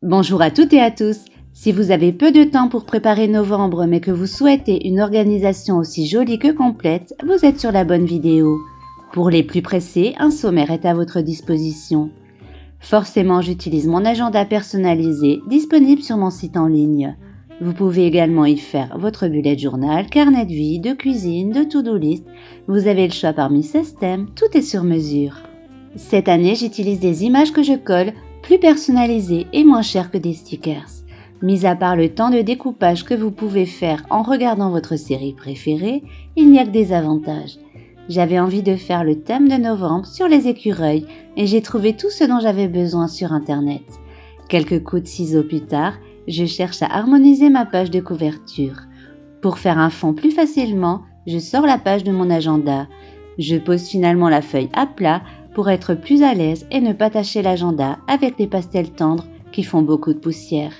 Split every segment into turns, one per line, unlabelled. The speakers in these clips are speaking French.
Bonjour à toutes et à tous. Si vous avez peu de temps pour préparer novembre mais que vous souhaitez une organisation aussi jolie que complète, vous êtes sur la bonne vidéo. Pour les plus pressés, un sommaire est à votre disposition. Forcément, j'utilise mon agenda personnalisé disponible sur mon site en ligne. Vous pouvez également y faire votre bullet journal, carnet de vie, de cuisine, de to-do list. Vous avez le choix parmi 16 thèmes, tout est sur mesure. Cette année, j'utilise des images que je colle, plus personnalisées et moins chères que des stickers. Mis à part le temps de découpage que vous pouvez faire en regardant votre série préférée, il n'y a que des avantages. J'avais envie de faire le thème de novembre sur les écureuils et j'ai trouvé tout ce dont j'avais besoin sur internet. Quelques coups de ciseaux plus tard, je cherche à harmoniser ma page de couverture. Pour faire un fond plus facilement, je sors la page de mon agenda. Je pose finalement la feuille à plat pour être plus à l'aise et ne pas tacher l'agenda avec des pastels tendres qui font beaucoup de poussière.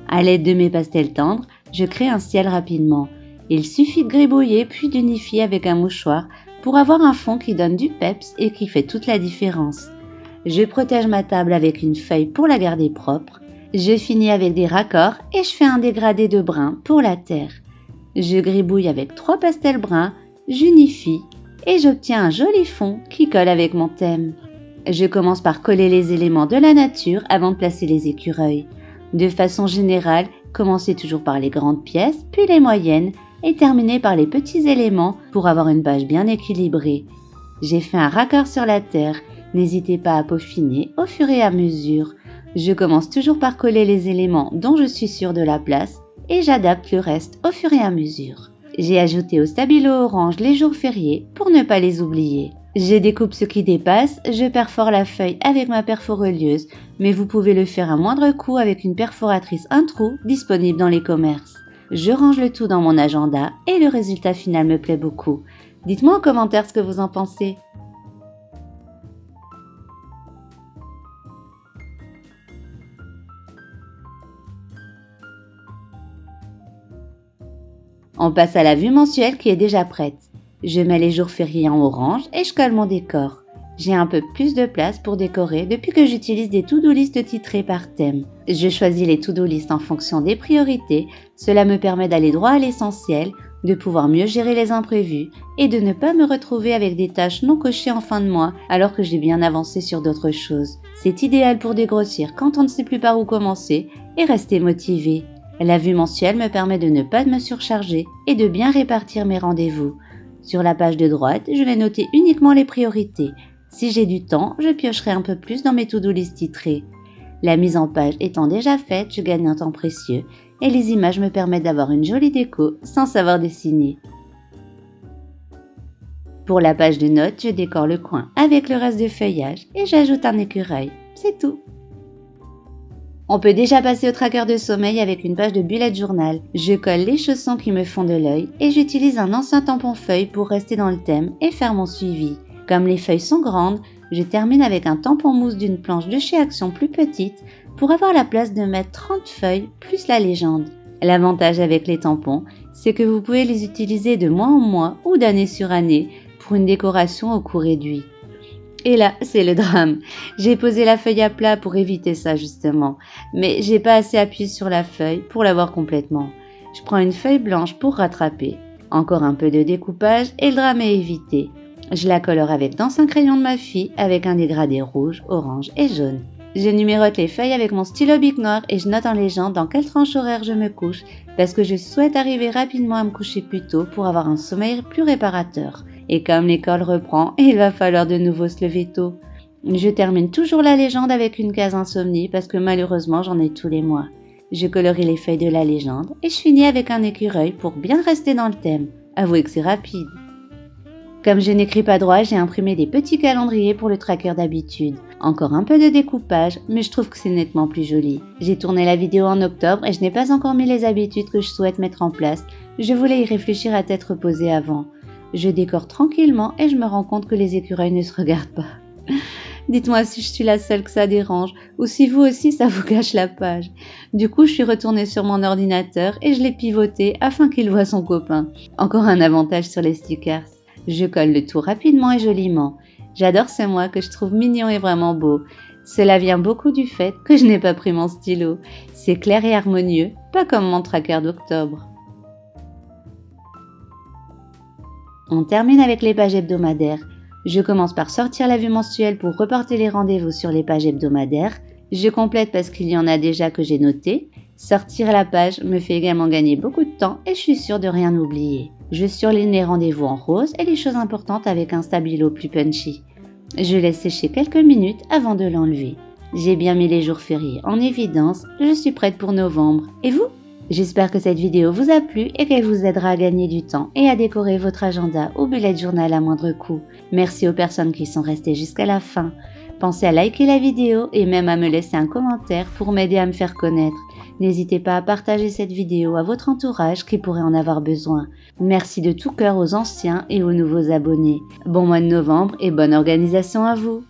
À l'aide de mes pastels tendres, je crée un ciel rapidement. Il suffit de gribouiller puis d'unifier avec un mouchoir pour avoir un fond qui donne du peps et qui fait toute la différence. Je protège ma table avec une feuille pour la garder propre. Je finis avec des raccords et je fais un dégradé de brun pour la terre. Je gribouille avec 3 pastels bruns, j'unifie et j'obtiens un joli fond qui colle avec mon thème. Je commence par coller les éléments de la nature avant de placer les écureuils. De façon générale, commencez toujours par les grandes pièces, puis les moyennes et terminez par les petits éléments pour avoir une page bien équilibrée. J'ai fait un raccord sur la terre, n'hésitez pas à peaufiner au fur et à mesure. Je commence toujours par coller les éléments dont je suis sûre de la place et j'adapte le reste au fur et à mesure. J'ai ajouté au stabilo orange les jours fériés pour ne pas les oublier. Je découpe ce qui dépasse, je perfore la feuille avec ma perforelieuse, mais vous pouvez le faire à moindre coût avec une perforatrice un trou disponible dans les commerces. Je range le tout dans mon agenda et le résultat final me plaît beaucoup. Dites-moi en commentaire ce que vous en pensez. On passe à la vue mensuelle qui est déjà prête. Je mets les jours fériés en orange et je colle mon décor. J'ai un peu plus de place pour décorer depuis que j'utilise des to-do list titrés par thème. Je choisis les to-do list en fonction des priorités, cela me permet d'aller droit à l'essentiel, de pouvoir mieux gérer les imprévus et de ne pas me retrouver avec des tâches non cochées en fin de mois alors que j'ai bien avancé sur d'autres choses. C'est idéal pour dégrossir quand on ne sait plus par où commencer et rester motivé. La vue mensuelle me permet de ne pas me surcharger et de bien répartir mes rendez-vous. Sur la page de droite, je vais noter uniquement les priorités. Si j'ai du temps, je piocherai un peu plus dans mes to-do list titrés. La mise en page étant déjà faite, je gagne un temps précieux et les images me permettent d'avoir une jolie déco sans savoir dessiner. Pour la page de notes, je décore le coin avec le reste du feuillage et j'ajoute un écureuil. C'est tout. On peut déjà passer au tracker de sommeil avec une page de bullet journal. Je colle les chaussons qui me font de l'œil et j'utilise un ancien tampon feuille pour rester dans le thème et faire mon suivi. Comme les feuilles sont grandes, je termine avec un tampon mousse d'une planche de chez Action plus petite pour avoir la place de mettre 30 feuilles plus la légende. L'avantage avec les tampons, c'est que vous pouvez les utiliser de mois en mois ou d'année sur année pour une décoration au coût réduit. Et là, c'est le drame. J'ai posé la feuille à plat pour éviter ça justement, mais j'ai pas assez appuyé sur la feuille pour l'avoir complètement. Je prends une feuille blanche pour rattraper. Encore un peu de découpage et le drame est évité. Je la colore avec d'anciens crayons de ma fille avec un dégradé rouge, orange et jaune. Je numérote les feuilles avec mon stylo bic noir et je note en légende dans quelle tranche horaire je me couche parce que je souhaite arriver rapidement à me coucher plus tôt pour avoir un sommeil plus réparateur. Et comme l'école reprend, il va falloir de nouveau se lever tôt. Je termine toujours la légende avec une case insomnie parce que malheureusement j'en ai tous les mois. Je colorie les feuilles de la légende et je finis avec un écureuil pour bien rester dans le thème. Avouez que c'est rapide. Comme je n'écris pas droit, j'ai imprimé des petits calendriers pour le tracker d'habitude. Encore un peu de découpage, mais je trouve que c'est nettement plus joli. J'ai tourné la vidéo en octobre et je n'ai pas encore mis les habitudes que je souhaite mettre en place. Je voulais y réfléchir à tête reposée avant. Je décore tranquillement et je me rends compte que les écureuils ne se regardent pas. Dites-moi si je suis la seule que ça dérange ou si vous aussi ça vous gâche la page. Du coup, je suis retournée sur mon ordinateur et je l'ai pivoté afin qu'il voie son copain. Encore un avantage sur les stickers. Je colle le tout rapidement et joliment. J'adore ce mois que je trouve mignon et vraiment beau. Cela vient beaucoup du fait que je n'ai pas pris mon stylo. C'est clair et harmonieux, pas comme mon tracker d'octobre. On termine avec les pages hebdomadaires. Je commence par sortir la vue mensuelle pour reporter les rendez-vous sur les pages hebdomadaires. Je complète parce qu'il y en a déjà que j'ai noté. Sortir la page me fait également gagner beaucoup de temps et je suis sûre de rien oublier. Je surligne les rendez-vous en rose et les choses importantes avec un stabilo plus punchy. Je laisse sécher quelques minutes avant de l'enlever. J'ai bien mis les jours fériés en évidence, je suis prête pour novembre. Et vous ? J'espère que cette vidéo vous a plu et qu'elle vous aidera à gagner du temps et à décorer votre agenda ou bullet journal à moindre coût. Merci aux personnes qui sont restées jusqu'à la fin. Pensez à liker la vidéo et même à me laisser un commentaire pour m'aider à me faire connaître. N'hésitez pas à partager cette vidéo à votre entourage qui pourrait en avoir besoin. Merci de tout cœur aux anciens et aux nouveaux abonnés. Bon mois de novembre et bonne organisation à vous!